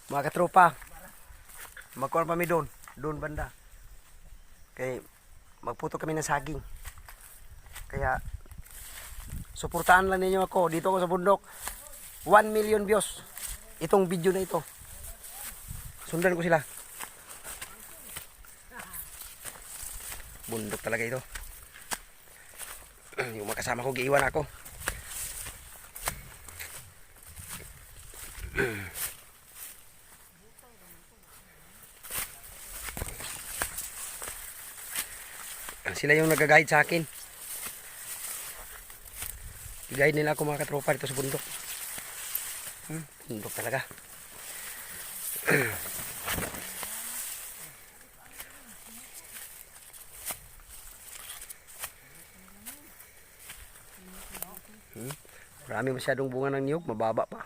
Mga katropa, magkuhan kami doon. Doon banda. Kaya magputo kami ng saging. Kaya suportahan lang ninyo ako. Dito ako sa bundok. 1 million views. Itong video na ito. Sundan ko sila. Bundok talaga ito. Yung makasama ko, giiwan ako. Sila yung nag-guide sa akin. I-guide nila ako mga katropa dito sa bundok. Bundok talaga. Marami masyadong bunga ng niyog, mababa pa.